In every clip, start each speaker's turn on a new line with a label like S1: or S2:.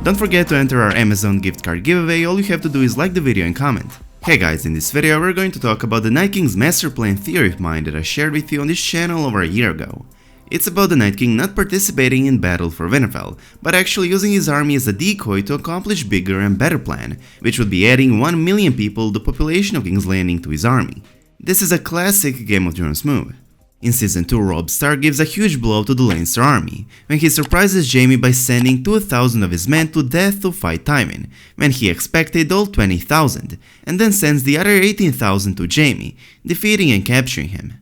S1: Don't forget to enter our Amazon gift card giveaway. All you have to do is like the video and comment. Hey guys, in this video we're going to talk about the Night King's Masterplan theory of mine that I shared with you on this channel over a year ago. It's about the Night King not participating in battle for Winterfell, but actually using his army as a decoy to accomplish bigger and better plan, which would be adding 1 million people, the population of King's Landing, to his army. This is a classic Game of Thrones move. In Season 2, Robb Stark gives a huge blow to the Lannister army, when he surprises Jaime by sending 2,000 of his men to death to fight Tywin, when he expected all 20,000, and then sends the other 18,000 to Jaime, defeating and capturing him.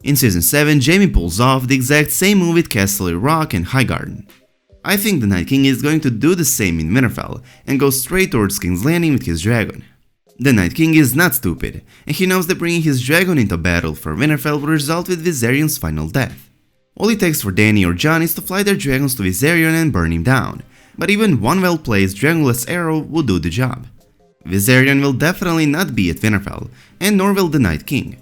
S1: In Season 7, Jaime pulls off the exact same move with Castle Rock and Highgarden. I think the Night King is going to do the same in Winterfell, and go straight towards King's Landing with his dragon. The Night King is not stupid, and he knows that bringing his dragon into battle for Winterfell will result with Viserion's final death. All it takes for Dany or Jon is to fly their dragons to Viserion and burn him down, but even one well-placed dragonless arrow will do the job. Viserion will definitely not be at Winterfell, and nor will the Night King.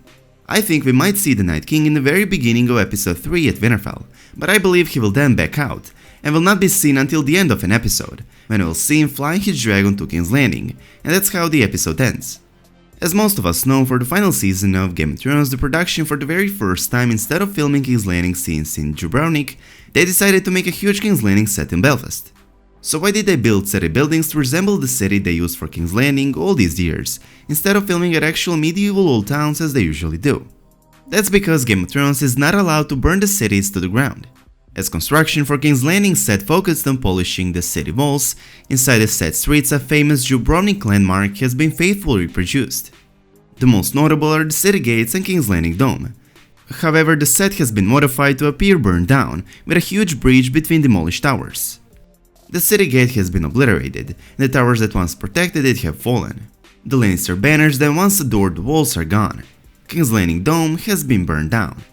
S1: I think we might see the Night King in the very beginning of episode 3 at Winterfell, but I believe he will then back out, and will not be seen until the end of an episode, when we'll see him flying his dragon to King's Landing, and that's how the episode ends. As most of us know, for the final season of Game of Thrones, the production for the very first time, instead of filming King's Landing scenes in Dubrovnik, they decided to make a huge King's Landing set in Belfast. So why did they build city buildings to resemble the city they used for King's Landing all these years, instead of filming at actual medieval old towns as they usually do? That's because Game of Thrones is not allowed to burn the cities to the ground. As construction for King's Landing set focused on polishing the city walls, inside the set streets a famous Dubrovnik landmark has been faithfully reproduced. The most notable are the city gates and King's Landing Dome. However, the set has been modified to appear burned down, with a huge breach between demolished towers. The city gate has been obliterated, and the towers that once protected it have fallen. The Lannister banners that once adored the walls are gone. King's Landing Dome has been burned down.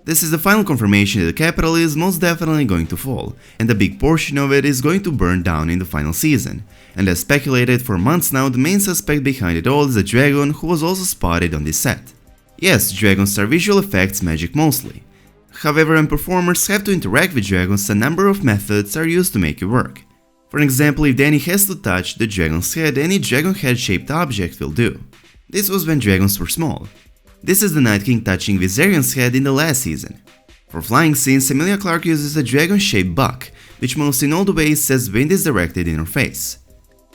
S1: This is the final confirmation that the capital is most definitely going to fall, and a big portion of it is going to burn down in the final season, and as speculated for months now, the main suspect behind it all is a dragon who was also spotted on this set. Yes, dragons are visual effects magic mostly. However, when performers have to interact with dragons, a number of methods are used to make it work. For example, if Dany has to touch the dragon's head, any dragon head shaped object will do. This was when dragons were small. This is the Night King touching Viserion's head in the last season. For flying scenes, Emilia Clarke uses a dragon-shaped buck, which moves in all the ways as wind is directed in her face.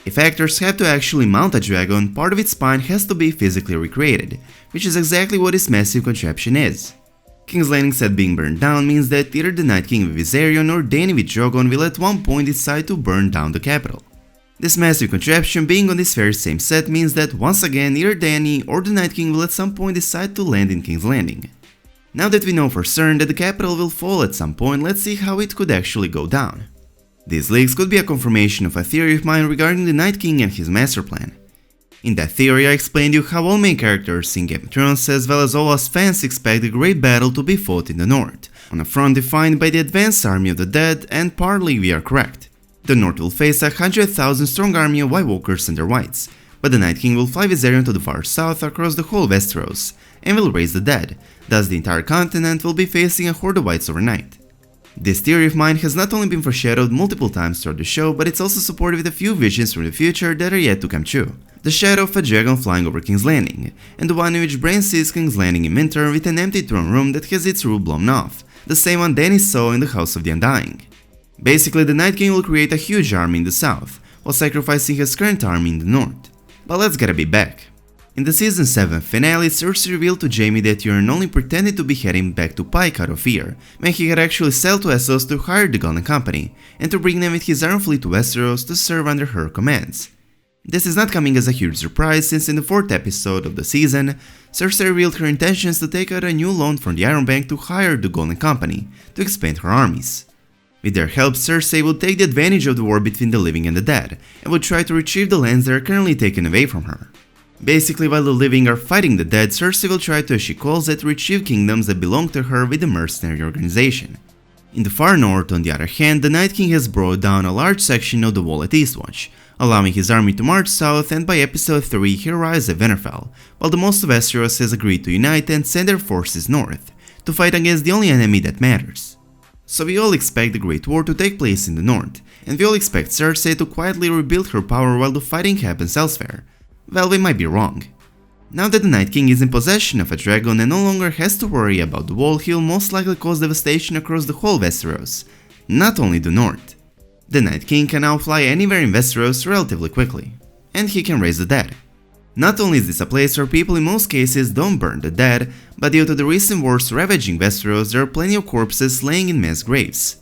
S1: If actors have to actually mount a dragon, part of its spine has to be physically recreated, which is exactly what this massive contraption is. King's Landing set being burned down means that either the Night King with Viserion or Dany with Drogon will at one point decide to burn down the capital. This massive contraption being on this very same set means that once again either Dany or the Night King will at some point decide to land in King's Landing. Now that we know for certain that the capital will fall at some point, let's see how it could actually go down. These leaks could be a confirmation of a theory of mine regarding the Night King and his master plan. In that theory I explained you how all main characters in Game of Thrones as well as all us fans expect a great battle to be fought in the north, on a front defined by the advanced army of the dead, and partly we are correct. The North will face a 100,000 strong army of White Walkers and their Whites, but the Night King will fly Viserion to the far south across the whole Westeros, and will raise the dead, thus the entire continent will be facing a horde of Whites overnight. This theory of mine has not only been foreshadowed multiple times throughout the show, but it's also supported with a few visions from the future that are yet to come true. The shadow of a dragon flying over King's Landing, and the one in which Bran sees King's Landing in winter with an empty throne room that has its roof blown off, the same one Dany saw in the House of the Undying. Basically, the Night King will create a huge army in the south, while sacrificing his current army in the north. But let's get a bit back. In the Season 7 finale, Cersei revealed to Jaime that Euron only pretended to be heading back to Pike out of fear, when he had actually sailed to Essos to hire the Golden Company, and to bring them with his Iron Fleet to Westeros to serve under her commands. This is not coming as a huge surprise, since in the 4th episode of the season, Cersei revealed her intentions to take out a new loan from the Iron Bank to hire the Golden Company, to expand her armies. With their help, Cersei will take the advantage of the war between the living and the dead, and will try to retrieve the lands that are currently taken away from her. Basically, while the living are fighting the dead, Cersei will try to, as she calls it, retrieve kingdoms that belong to her with the mercenary organization. In the far north, on the other hand, the Night King has brought down a large section of the wall at Eastwatch, allowing his army to march south, and by episode 3 he arrives at Winterfell, while the most of Westeros has agreed to unite and send their forces north, to fight against the only enemy that matters. So we all expect the Great War to take place in the north, and we all expect Cersei to quietly rebuild her power while the fighting happens elsewhere. Well, we might be wrong. Now that the Night King is in possession of a dragon and no longer has to worry about the wall, he'll most likely cause devastation across the whole Westeros, not only the north. The Night King can now fly anywhere in Westeros relatively quickly, and he can raise the dead. Not only is this a place where people in most cases don't burn the dead, but due to the recent wars ravaging Westeros, there are plenty of corpses laying in mass graves.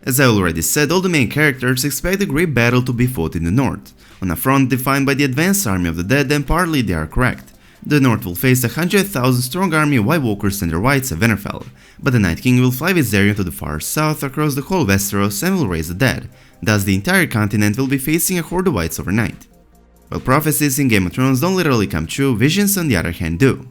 S1: As I already said, all the main characters expect a great battle to be fought in the north, on a front defined by the advanced army of the dead, and partly they are correct. The north will face a 100,000 strong army of White Walkers and their Whites at Winterfell, but the Night King will fly Viserion to the far south across the whole Westeros and will raise the dead, thus the entire continent will be facing a horde of Whites overnight. While prophecies in Game of Thrones don't literally come true, visions on the other hand do.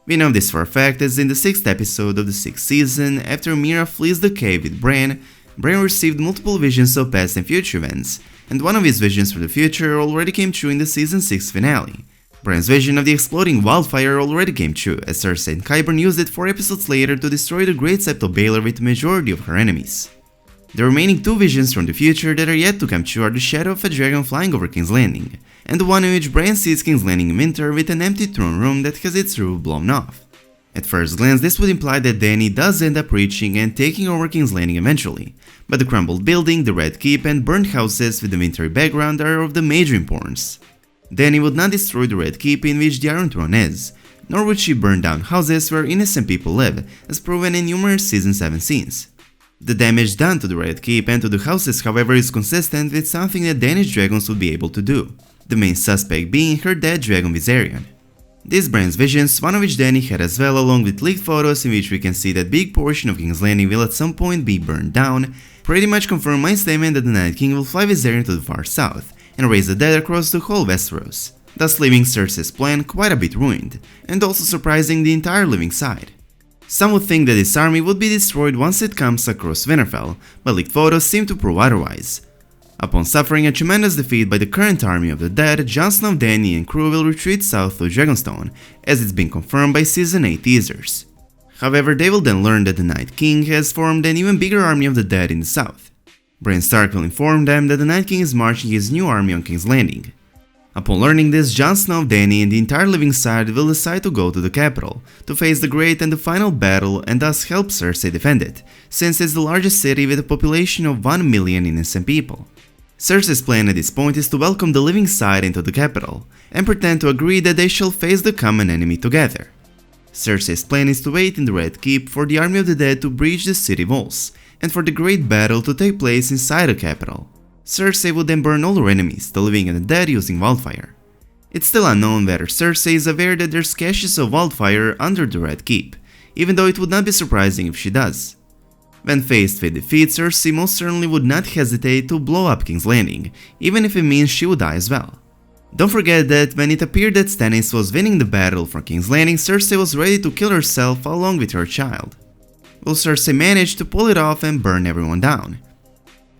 S1: We know this for a fact as in the 6th episode of the 6th season, after Mira flees the cave with Bran received multiple visions of past and future events, and one of his visions for the future already came true in the season 6 finale. Bran's vision of the exploding wildfire already came true, as Cersei and Qyburn used it 4 episodes later to destroy the Great Sept of Baelor with the majority of her enemies. The remaining 2 visions from the future that are yet to come true are the shadow of a dragon flying over King's Landing, and the one in which Bran sees King's Landing in winter with an empty throne room that has its roof blown off. At first glance, this would imply that Dany does end up reaching and taking over King's Landing eventually, but the crumbled building, the Red Keep and burned houses with the wintry background are of the major importance. Dany would not destroy the Red Keep in which the Iron Throne is, nor would she burn down houses where innocent people live, as proven in numerous Season 7 scenes. The damage done to the Red Keep and to the houses, however, is consistent with something that Dany's dragons would be able to do, the main suspect being her dead dragon Viserion. These Bran's visions, one of which Dany had as well, along with leaked photos in which we can see that big portion of King's Landing will at some point be burned down, pretty much confirm my statement that the Night King will fly Viserion to the far south and raise the dead across the whole Westeros, thus leaving Cersei's plan quite a bit ruined, and also surprising the entire living side. Some would think that this army would be destroyed once it comes across Winterfell, but leaked photos seem to prove otherwise. Upon suffering a tremendous defeat by the current army of the dead, Jon Snow, Dany and crew will retreat south to Dragonstone, as it's been confirmed by Season 8 teasers. However, they will then learn that the Night King has formed an even bigger army of the dead in the south. Bran Stark will inform them that the Night King is marching his new army on King's Landing. Upon learning this, Jon Snow, Dany and the entire living side will decide to go to the capital, to face the great and the final battle and thus help Cersei defend it, since it's the largest city with a population of 1 million innocent people. Cersei's plan at this point is to welcome the living side into the capital, and pretend to agree that they shall face the common enemy together. Cersei's plan is to wait in the Red Keep for the army of the dead to breach the city walls, and for the great battle to take place inside the capital. Cersei would then burn all her enemies, the living and the dead, using wildfire. It's still unknown whether Cersei is aware that there's caches of wildfire under the Red Keep, even though it would not be surprising if she does. When faced with defeat, Cersei most certainly would not hesitate to blow up King's Landing, even if it means she would die as well. Don't forget that when it appeared that Stannis was winning the battle for King's Landing, Cersei was ready to kill herself along with her child. Will Cersei manage to pull it off and burn everyone down?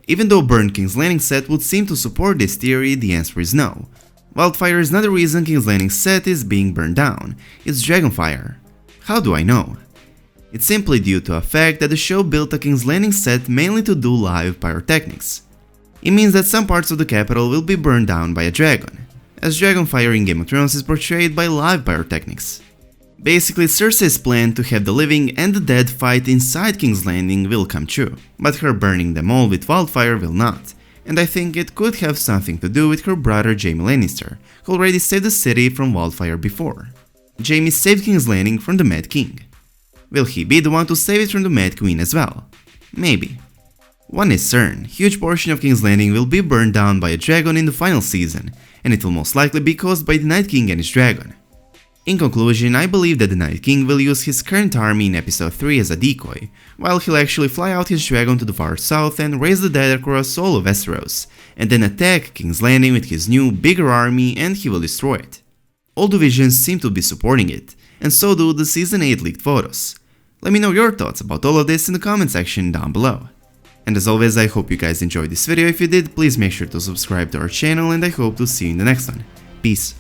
S1: Even though burned King's Landing set would seem to support this theory, the answer is no. Wildfire is not the reason King's Landing set is being burned down, it's dragonfire. How do I know? It's simply due to a fact that the show built a King's Landing set mainly to do live pyrotechnics. It means that some parts of the capital will be burned down by a dragon, as dragonfire in Game of Thrones is portrayed by live pyrotechnics. Basically, Cersei's plan to have the living and the dead fight inside King's Landing will come true, but her burning them all with wildfire will not, and I think it could have something to do with her brother Jaime Lannister, who already saved the city from wildfire before. Jaime saved King's Landing from the Mad King. Will he be the one to save it from the Mad Queen as well? Maybe. One is certain, huge portion of King's Landing will be burned down by a dragon in the final season, and it will most likely be caused by the Night King and his dragon. In conclusion, I believe that the Night King will use his current army in episode 3 as a decoy, while he'll actually fly out his dragon to the far south and raise the dead across all of Westeros, and then attack King's Landing with his new, bigger army and he will destroy it. All the visions seem to be supporting it, and so do the Season 8 leaked photos. Let me know your thoughts about all of this in the comment section down below. And as always, I hope you guys enjoyed this video. If you did, please make sure to subscribe to our channel and I hope to see you in the next one. Peace.